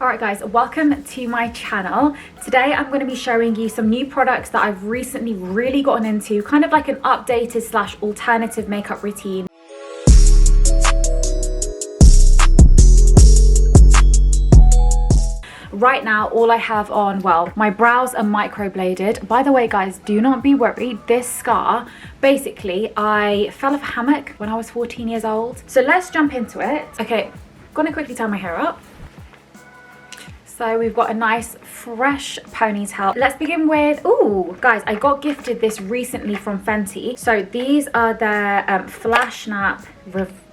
Alright guys, welcome to my channel. Today I'm going to be showing you some new products that I've recently really gotten into, kind of like an updated slash alternative makeup routine. Right now, all I have on, well, my brows are microbladed. By the way, guys, do not be worried. This scar, basically, I fell off a hammock when I was 14 years old. So let's jump into it. Okay, I'm gonna quickly tie my hair up. So we've got a nice fresh ponytail. Let's begin with, ooh, guys, I got gifted this recently from Fenty. So these are their Flash Snap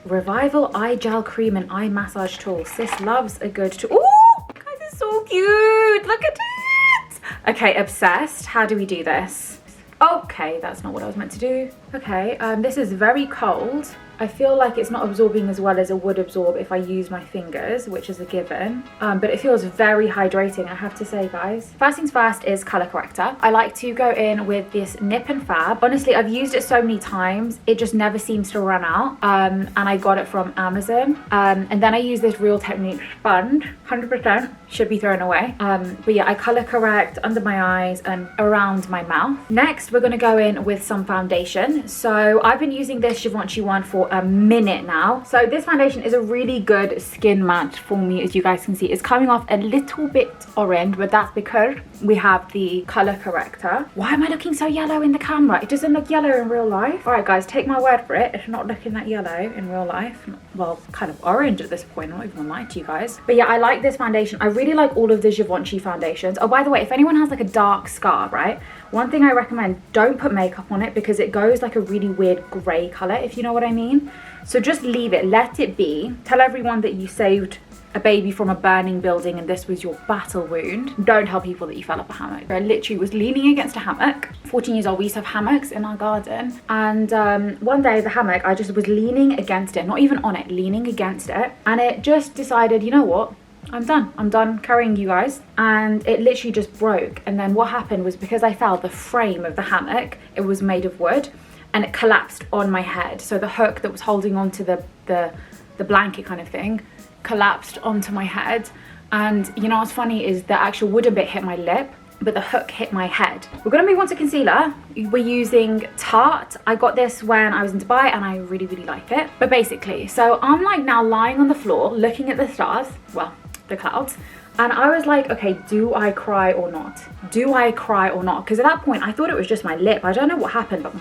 Revival Eye Gel Cream and Eye Massage Tool. Sis loves a good tool. Ooh, guys, it's so cute. Look at it. Okay, obsessed. How do we do this? Okay, that's not what I was meant to do. Okay, this is very cold. I feel like it's not absorbing as well as it would absorb if I use my fingers, which is a given. But it feels very hydrating, I have to say, guys. First things first is color corrector. I like to go in with this Nip and Fab. Honestly, I've used it so many times, it just never seems to run out. And I got it from Amazon. And then I use this Real Techniques sponge, 100%, should be thrown away. But yeah, I color correct under my eyes and around my mouth. Next, we're gonna go in with some foundation. So I've been using this Givenchy one for a minute now. So this foundation is a really good skin match for me. As you guys can see, it's coming off a little bit orange, but that's because we have the color corrector. Why am I looking so yellow in the camera? It doesn't look yellow in real life. All right guys, take my word for it, it's not looking that yellow in real life. Well, kind of orange at this point, I'm not even gonna lie to you guys. But yeah, I like this foundation. I really like all of the Givenchy foundations. Oh, by the way, if anyone has like a dark scar, right, one thing I recommend, don't put makeup on it because it goes like a really weird grey colour, if you know what I mean. So just leave it, let it be. Tell everyone that you saved a baby from a burning building and this was your battle wound. Don't tell people that you fell off a hammock. I literally was leaning against a hammock. 14 years old, we used to have hammocks in our garden. And one day the hammock, I just was leaning against it, not even on it, leaning against it. And it just decided, you know what? I'm done carrying you guys. And it literally just broke. And then what happened was, because I fell, the frame of the hammock, it was made of wood, and it collapsed on my head. So the hook that was holding onto the blanket kind of thing collapsed onto my head. And you know what's funny is the actual wooden bit hit my lip, but the hook hit my head. We're gonna move on to concealer. We're using Tarte. I got this when I was in Dubai and I really like it. But basically, so I'm like now lying on the floor looking at the stars, well, the clouds, and I was like, okay, do I cry or not? Do I cry or not? Because at that point I thought it was just my lip. I don't know what happened, but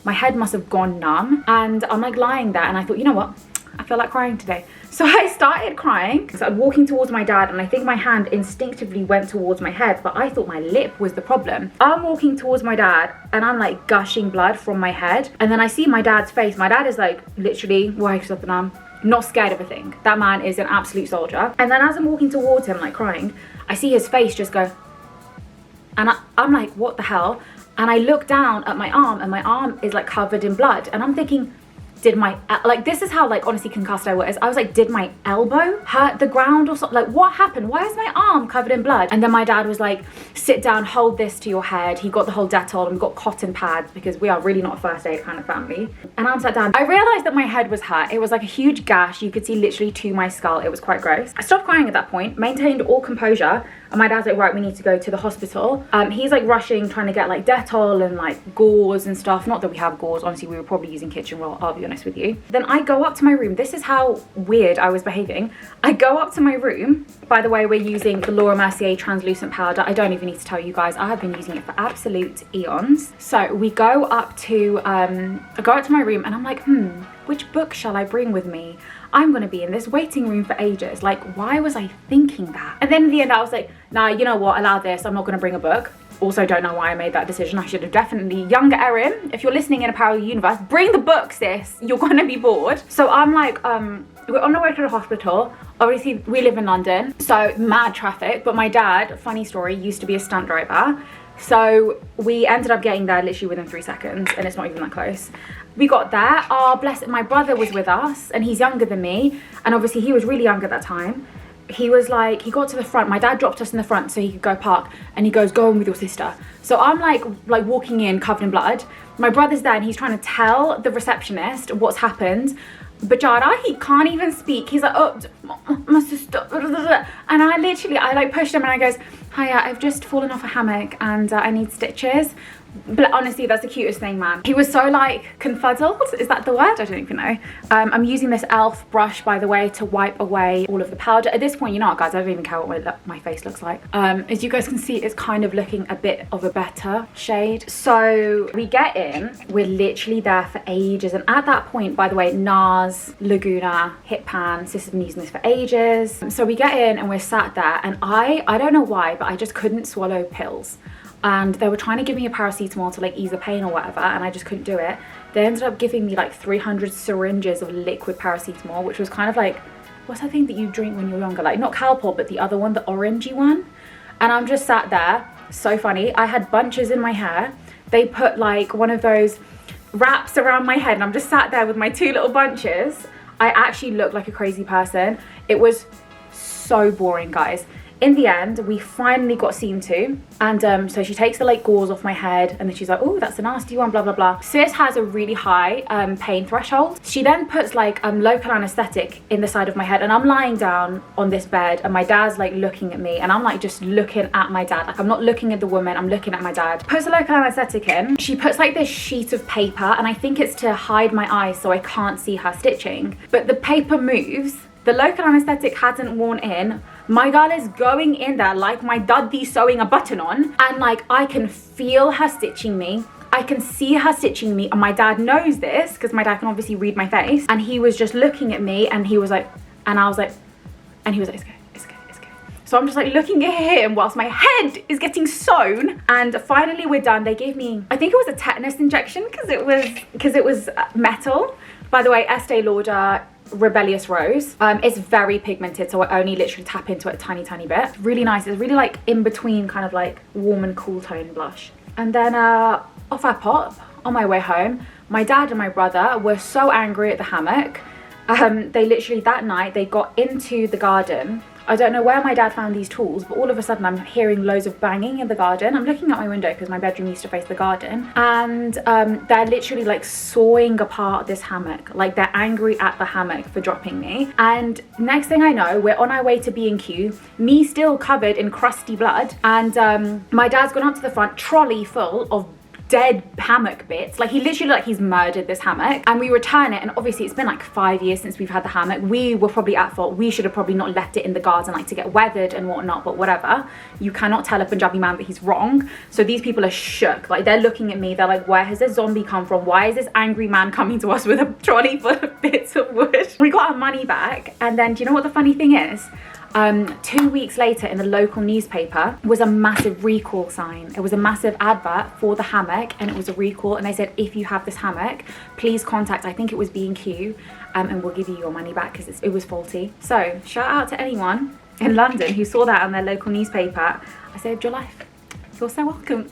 my head must have gone numb. And I'm like lying there and I thought, you know what, I feel like crying today. So I started crying. So I'm walking towards my dad and I think my hand instinctively went towards my head, but I thought my lip was the problem. I'm walking towards my dad and I'm like gushing blood from my head. And then I see my dad's face. My dad is like literally wakes up and I'm not scared of a thing. That man is an absolute soldier. And then as I'm walking towards him like crying, I see his face just go, and I'm like, what the hell? And I look down at my arm and my arm is like covered in blood. And I'm thinking, did my, like, this is how like honestly concussed I was. I was like, did my elbow hurt the ground or something? Like, what happened? Why is my arm covered in blood? And then my dad was like, sit down, hold this to your head. He got the whole Dettol and got cotton pads because we are really not a first aid kind of family. And I sat down. I realized that my head was hurt. It was like a huge gash. You could see literally to my skull. It was quite gross. I stopped crying at that point, maintained all composure. And my dad's like, right, we need to go to the hospital. He's like rushing, trying to get like Dettol and like gauze and stuff. Not that we have gauze, honestly, we were probably using kitchen roll, I'll be honest with you. Then I go up to my room. This is how weird I was behaving. I go up to my room. By the way, we're using the Mercier translucent powder. I don't even need to tell you guys, I have been using it for absolute eons. So we go up to my room and I'm like, which book shall I bring with me? I'm gonna be in this waiting room for ages. Like, why was I thinking that? And then in the end I was like, nah, you know what, allow this, I'm not gonna bring a book. Also don't know why I made that decision. I should have definitely, younger Erim, if you're listening in a parallel universe, bring the book, sis, you're gonna be bored. So I'm like, we're on the way to the hospital. Obviously we live in London, so mad traffic, but my dad, funny story, used to be a stunt driver. So we ended up getting there literally within 3 seconds and it's not even that close. We got there, my brother was with us and he's younger than me. And obviously he was really young at that time. He was like, he got to the front, my dad dropped us in the front so he could go park and he goes, go in with your sister. So I'm like walking in covered in blood. My brother's there and he's trying to tell the receptionist what's happened. Bajada, he can't even speak. He's like, oh, my sister. And I like pushed him and I goes, hiya, I've just fallen off a hammock and I need stitches. But honestly, that's the cutest thing, man. He was so like confuddled, is that the word? I don't even know. I'm using this elf brush, by the way, to wipe away all of the powder. At this point, you know what, guys, I don't even care what my face looks like. As you guys can see, it's kind of looking a bit of a better shade. So we get in, we're literally there for ages. And at that point, by the way, Nars, Laguna, Hit Pan, sis has been using this for ages. So we get in and we're sat there and I don't know why, but I just couldn't swallow pills. And they were trying to give me a paracetamol to like ease the pain or whatever, and I just couldn't do it. They ended up giving me like 300 syringes of liquid paracetamol, which was kind of like, what's that thing that you drink when you're younger? Like not Calpol, but the other one, the orangey one. And I'm just sat there, so funny. I had bunches in my hair. They put like one of those wraps around my head and I'm just sat there with my 2 little bunches. I actually looked like a crazy person. It was so boring, guys. In the end, we finally got seen to, and so she takes the like gauze off my head and then she's like, oh, that's a nasty one, blah blah blah. Sis has a really high pain threshold. She then puts like local anesthetic in the side of my head and I'm lying down on this bed and my dad's like looking at me and I'm like just looking at my dad. Like I'm not looking at the woman, I'm looking at my dad. Puts the local anesthetic in. She puts like this sheet of paper and I think it's to hide my eyes so I can't see her stitching, but the paper moves. The local anesthetic hadn't worn in. My girl is going in there like my daddy sewing a button on, and like I can feel her stitching me. I can see her stitching me, and my dad knows this because my dad can obviously read my face. And he was just looking at me and he was like, and I was like, and he was like, it's okay, it's okay, it's okay. So I'm just like looking at him whilst my head is getting sewn. And finally we're done. They gave me, I think it was a tetanus injection because it was metal. By the way, Estee Lauder Rebellious Rose. It's very pigmented, so I only literally tap into it a tiny bit. Really nice. It's really like in between kind of like warm and cool tone blush. And then off I pop on my way home. My dad and my brother were so angry at the hammock. They literally that night they got into the garden. I don't know where my dad found these tools, but all of a sudden I'm hearing loads of banging in the garden. I'm looking out my window because my bedroom used to face the garden, and they're literally like sawing apart this hammock. Like they're angry at the hammock for dropping me. And next thing I know, we're on our way to B&Q, me still covered in crusty blood, and my dad's gone up to the front, trolley full of dead hammock bits. Like he literally like he's murdered this hammock, and we return it, and obviously it's been like 5 years since we've had the hammock. We were probably at fault. We should have probably not left it in the garden like to get weathered and whatnot, but whatever. You cannot tell a Punjabi man that he's wrong. So these people are shook. Like they're looking at me, they're like, where has this zombie come from? Why is this angry man coming to us with a trolley full of bits of wood? We got our money back, and then do you know what the funny thing is? 2 weeks later in the local newspaper was a massive recall sign. It was a massive advert for the hammock, and it was a recall, and they said, if you have this hammock, please contact, I think it was B&Q, and we'll give you your money back because it was faulty. So shout out to anyone in London who saw that on their local newspaper. I saved your life. You're so welcome.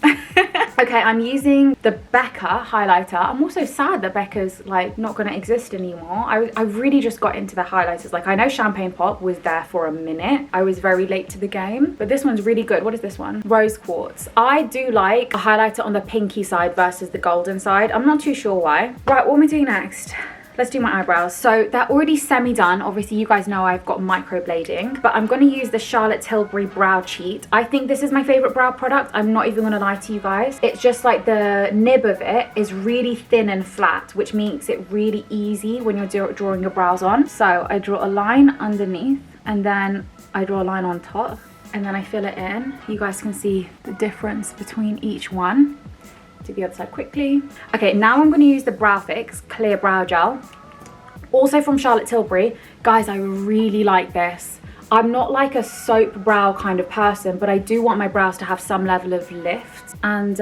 Okay, I'm using the Becca highlighter. I'm also sad that Becca's like not gonna exist anymore. I really just got into the highlighters. Like I know Champagne Pop was there for a minute. I was very late to the game, but this one's really good. What is this one? Rose Quartz. I do like a highlighter on the pinky side versus the golden side. I'm not too sure why. Right, what am I doing next? Let's do my eyebrows. So they're already semi-done. Obviously, you guys know I've got microblading, but I'm going to use the Charlotte Tilbury Brow Cheat. I think this is my favorite brow product. I'm not even going to lie to you guys. It's just like the nib of it is really thin and flat, which makes it really easy when you're drawing your brows on. So I draw a line underneath, and then I draw a line on top, and then I fill it in. You guys can see the difference between each one. Do the other side quickly. Okay, now I'm going to use the Brow Fix Clear Brow Gel, also from Charlotte Tilbury. Guys, I really like this. I'm not like a soap brow kind of person, but I do want my brows to have some level of lift, and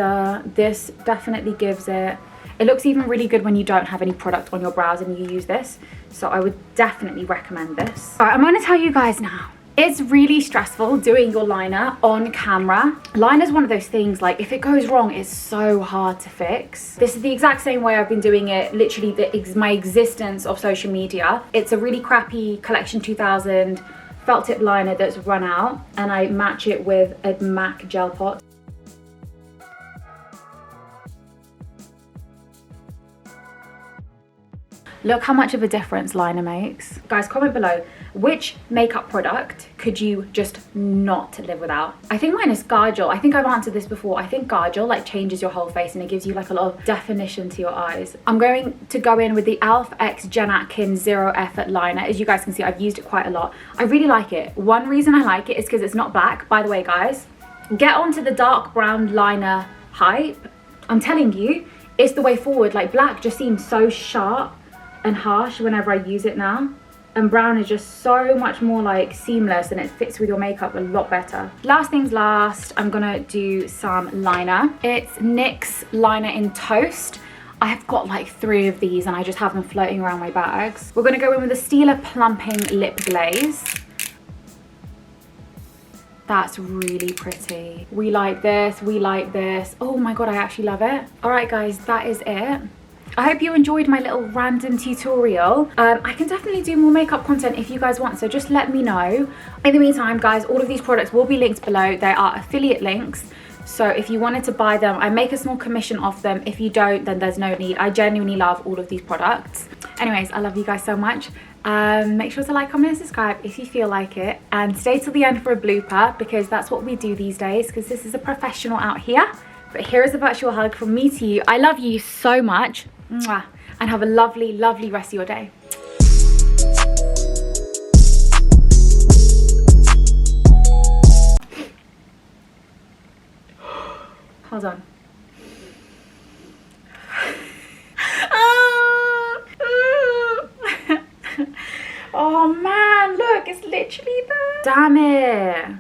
this definitely gives it. It looks even really good when you don't have any product on your brows and you use this, so I would definitely recommend this. All right, I'm going to tell you guys now. It's really stressful doing your liner on camera. Liner is one of those things, like if it goes wrong, it's so hard to fix. This is the exact same way I've been doing it literally my existence of social media. It's a really crappy Collection 2000 felt tip liner that's run out, and I match it with a MAC gel pot. Look how much of a difference liner makes. Guys, comment below, which makeup product could you just not live without? I think mine is Gel. I think I've answered this before. I think Gel like changes your whole face and it gives you like a lot of definition to your eyes. I'm going to go in with the e.l.f. X Jen Atkins Zero Effort Liner. As you guys can see, I've used it quite a lot. I really like it. One reason I like it is because it's not black. By the way, guys, get onto the dark brown liner hype. I'm telling you, it's the way forward. Like, black just seems so sharp and harsh whenever I use it now, and brown is just so much more like seamless and it fits with your makeup a lot better. Last things last, I'm gonna do some liner. It's NYX liner in Toast. I have got like 3 of these and I just have them floating around my bags. We're gonna go in with the Stila Plumping Lip Glaze. That's really pretty. We like this, we like this. Oh my god, I actually love it. All right guys, that is it. I hope you enjoyed my little random tutorial. I can definitely do more makeup content if you guys want, so just let me know. In the meantime, guys, all of these products will be linked below. They are affiliate links, so if you wanted to buy them, I make a small commission off them. If you don't, then there's no need. I genuinely love all of these products. Anyways, I love you guys so much. Make sure to like, comment and subscribe if you feel like it, and stay till the end for a blooper, because that's what we do these days, because this is a professional out here. But here is a virtual hug from me to you. I love you so much. Mwah. And have a lovely, lovely rest of your day. Hold on. Oh man, look, it's literally there. Damn it.